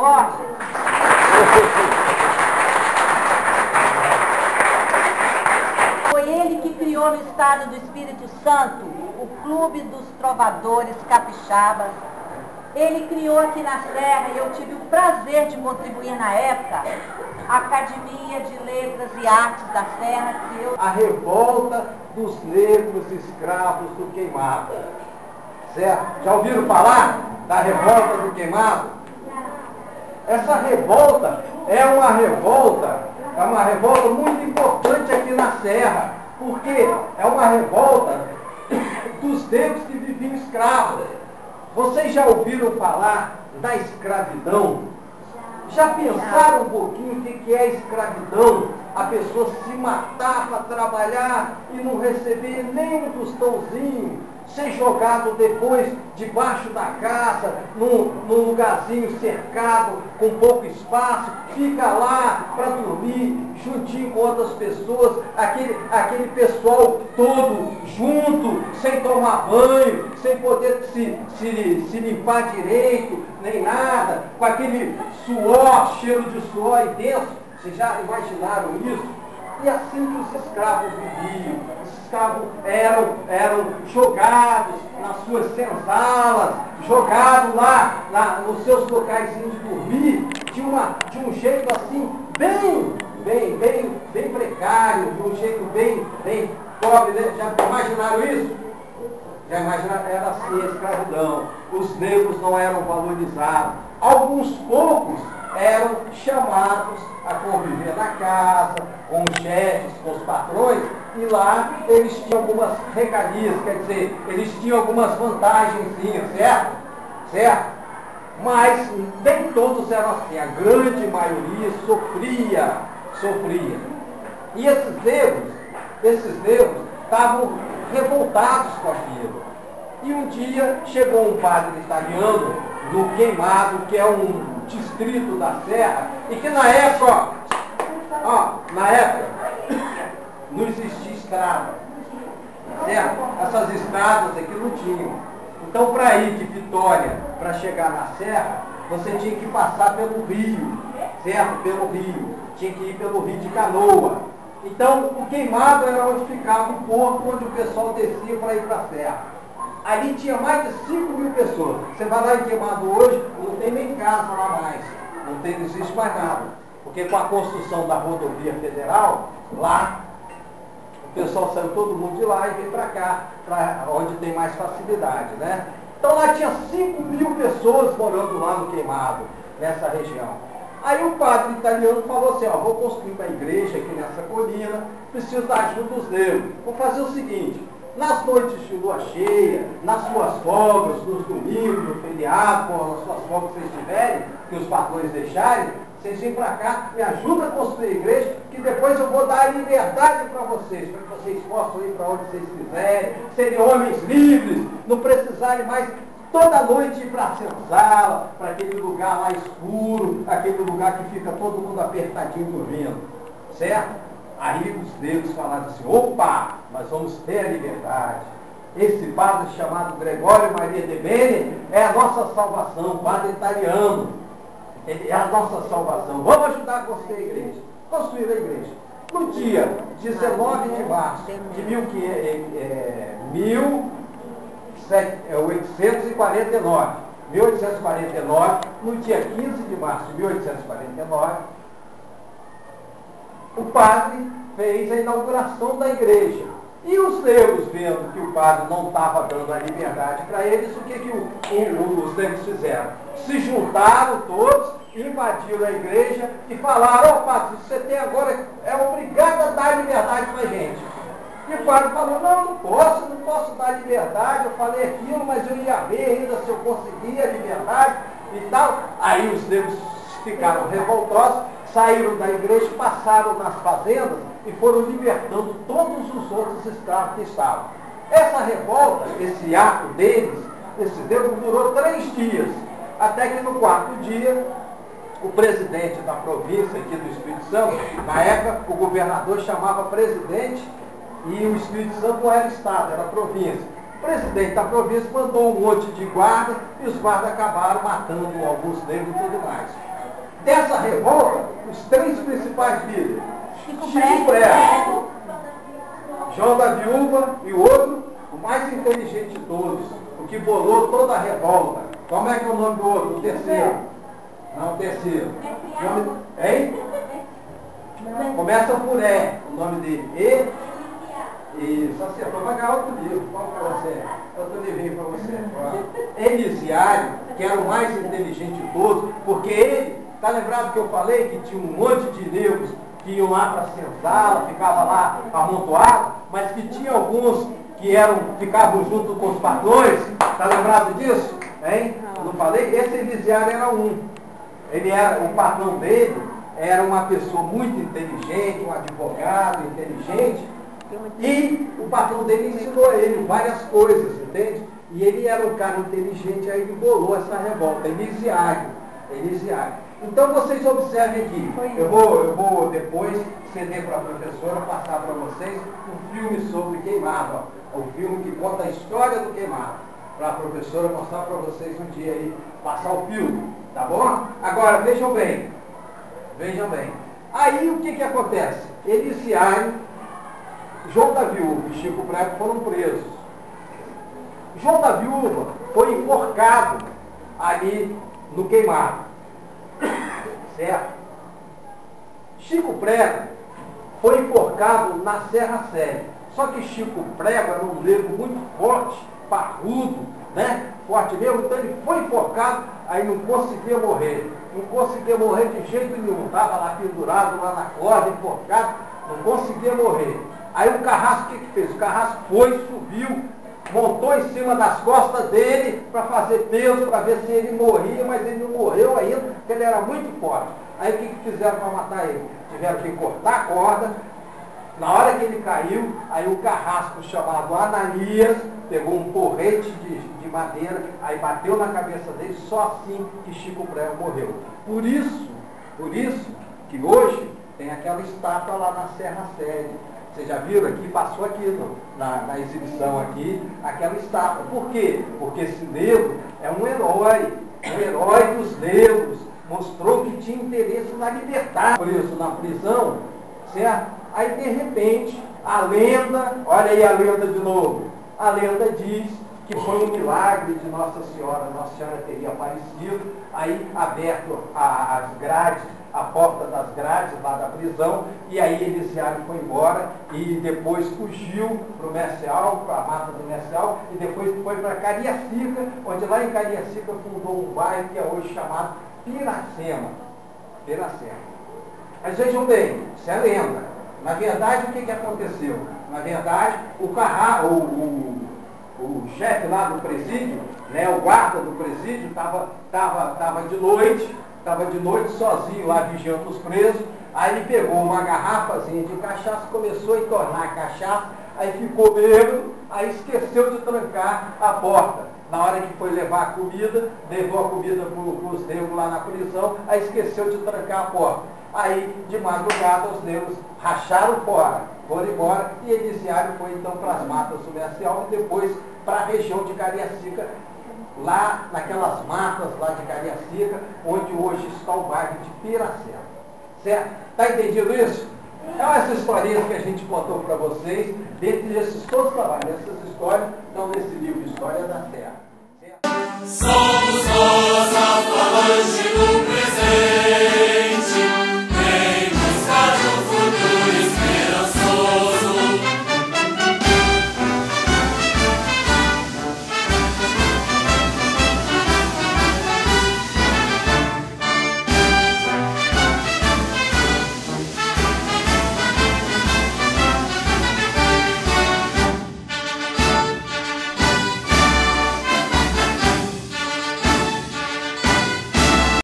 Borges. Foi ele que criou no estado do Espírito Santo o Clube dos Trovadores Capixabas. Ele criou aqui na Serra, e eu tive o prazer de contribuir na época, a Academia de Letras e Artes da Serra, que eu... A revolta dos negros escravos do Queimado. Certo? Já ouviram falar da revolta do Queimado? Essa revolta é uma revolta muito importante aqui na Serra, porque é uma revolta dos negros que viviam escravos. Vocês já ouviram falar da escravidão? Já pensaram um pouquinho o que é escravidão? A pessoa se matar para trabalhar e não receber nem um tostãozinho, ser jogado depois debaixo da casa, num lugarzinho cercado, com pouco espaço, fica lá para dormir, juntinho com outras pessoas, aquele pessoal todo junto, sem tomar banho, sem poder se limpar direito, nem nada, com aquele suor, cheiro de suor intenso. Vocês já imaginaram isso? E assim que os escravos viviam. Os escravos eram jogados nas suas senzalas, jogados lá nos seus locais de dormir, de um jeito assim, bem precário, de um jeito bem pobre, né? Já imaginaram isso? Já imaginaram? Era assim a escravidão. Os negros não eram valorizados. Alguns poucos eram chamados a conviver na casa, com os chefes, com os patrões, e lá eles tinham algumas regalias, quer dizer, eles tinham algumas vantagens, certo? Mas nem todos eram assim, a grande maioria sofria. E esses negros estavam revoltados com aquilo. E um dia chegou um padre italiano no Queimado, que é um distrito da Serra, e que na época não existia estrada, certo? Essas estradas aqui não tinham. Então, para ir de Vitória, para chegar na Serra, você tinha que passar pelo rio, certo? Pelo rio. Tinha que ir pelo rio de canoa. Então, o Queimado era onde ficava o porto, onde o pessoal descia para ir para a Serra. Ali tinha mais de 5.000 pessoas. Você vai lá em Queimado hoje, não tem nem casa lá mais. Não existe mais nada. Porque com a construção da rodovia federal, lá, o pessoal saiu todo mundo de lá e veio para cá, para onde tem mais facilidade, né? Então lá tinha 5.000 pessoas morando lá no Queimado, nessa região. Aí o padre italiano falou assim, vou construir uma igreja aqui nessa colina, preciso da ajuda dos negros. Vou fazer o seguinte, nas noites de lua cheia, nas suas folgas, nos domingos, no feriado, nas suas folgas que vocês tiverem, que os patrões deixarem, vocês vêm para cá, me ajudam a construir a igreja, que depois eu vou dar a liberdade para vocês, para que vocês possam ir para onde vocês quiserem, serem homens livres, não precisarem mais toda noite ir para a senzala, para aquele lugar mais escuro, aquele lugar que fica todo mundo apertadinho dormindo, certo? Aí os negros falaram assim, opa, nós vamos ter a liberdade. Esse padre chamado Gregório Maria de Bene é a nossa salvação, padre italiano. Ele é a nossa salvação. Vamos ajudar a construir a igreja. Construir a igreja. No dia 19 de março de 1849, no dia 15 de março de 1849, o padre fez a inauguração da igreja. E os negros, vendo que o padre não estava dando a liberdade para eles, o que os negros fizeram? Se juntaram todos, invadiram a igreja e falaram, padre, você tem agora, é obrigado a dar liberdade para a gente. E o padre falou, não posso dar liberdade, eu falei aquilo, mas eu ia ver ainda se eu conseguia a liberdade e tal. Aí os negros ficaram revoltosos, saíram da igreja, passaram nas fazendas e foram libertando todos os outros escravos que estavam. Essa revolta, esse ato deles, esse Deus durou 3 dias, até que no 4º dia, o presidente da província aqui do Espírito Santo, na época o governador chamava presidente e o Espírito Santo não era estado, era província. O presidente da província mandou um monte de guardas e os guardas acabaram matando alguns negros e tudo mais. Dessa revolta, os três principais líderes, Chico Prego, João da Viúva e o outro, o mais inteligente de todos, o que bolou toda a revolta. Como é que é o nome do outro? O terceiro. Não, o terceiro. Hein? Começa por E, o nome dele. Isso, acertou. Vai ganhar outro livro. Qual para você? Outro livrinho para você. Elisiário, que era o mais inteligente de todos, porque ele, está lembrado que eu falei que tinha um monte de livros que iam lá para a senzala, ficava lá amontoado, mas que tinha alguns que ficavam junto com os patrões. Está lembrado disso? Hein? Não falei? Esse Elisiário era um. O patrão dele era uma pessoa muito inteligente, um advogado inteligente, e o patrão dele ensinou a ele várias coisas, entende? E ele era um cara inteligente, aí ele bolou essa revolta, Elisiário. Então vocês observem aqui, eu vou depois ceder para a professora, passar para vocês um filme sobre queimado, ó, o filme que conta a história do queimado, para a professora mostrar para vocês um dia aí, passar o filme, tá bom? Agora, vejam bem, aí o que acontece? Elisiário, João da Viúva e Chico Prego foram presos. João da Viúva foi enforcado ali no queimado. Certo? Chico Prego foi enforcado na Serra Séria. Só que Chico Prego era um negro muito forte, parrudo, né? Forte mesmo, então ele foi enforcado, aí não conseguia morrer. Não conseguia morrer de jeito nenhum. Estava lá pendurado, lá na corda, enforcado, não conseguia morrer. Aí o Carrasco, o que fez? O Carrasco foi, subiu, montou em cima das costas dele para fazer peso, para ver se ele morria, mas ele não morreu ainda, porque ele era muito forte. Aí o que fizeram para matar ele? Tiveram que cortar a corda. Na hora que ele caiu, aí o Carrasco, chamado Ananias, pegou um porrete de madeira, aí bateu na cabeça dele, só assim que Chico Prego morreu. Por isso que hoje tem aquela estátua lá na Serra Séria. Vocês já viram aqui, passou aqui na exibição aqui, aquela estátua. Por quê? Porque esse negro é um herói dos negros, mostrou que tinha interesse na liberdade. Por isso, na prisão, certo? Aí, de repente, a lenda, olha aí a lenda de novo, a lenda diz que foi um milagre de Nossa Senhora teria aparecido, aí aberto as grades, a porta das grades lá da prisão, e aí Elisiário foi embora e depois fugiu para o Mercial, para a mata do Mercial, e depois foi para Cariacica, onde lá em Cariacica fundou um bairro que é hoje chamado Piracema. Mas vejam bem, isso é lenda. Na verdade, o que aconteceu? Na verdade, o chefe lá do presídio, né, o guarda do presídio, estava de noite sozinho lá vigiando os presos, aí ele pegou uma garrafazinha de cachaça, começou a entornar a cachaça, aí ficou bêbado, aí esqueceu de trancar a porta. Na hora que foi levar a comida, levou a comida para os negros lá na prisão, aí esqueceu de trancar a porta. Aí, de madrugada, os negros racharam fora, foram embora, e Elisiário foi então para as matas do Mercial e depois para a região de Cariacica, lá naquelas matas lá de Cariacica, onde hoje está o bairro de Piracema. Certo? Está entendido isso? É essas historinhas que a gente contou para vocês, dentro desses todos os trabalhos. Essas histórias estão nesse livro História da Terra. Certo?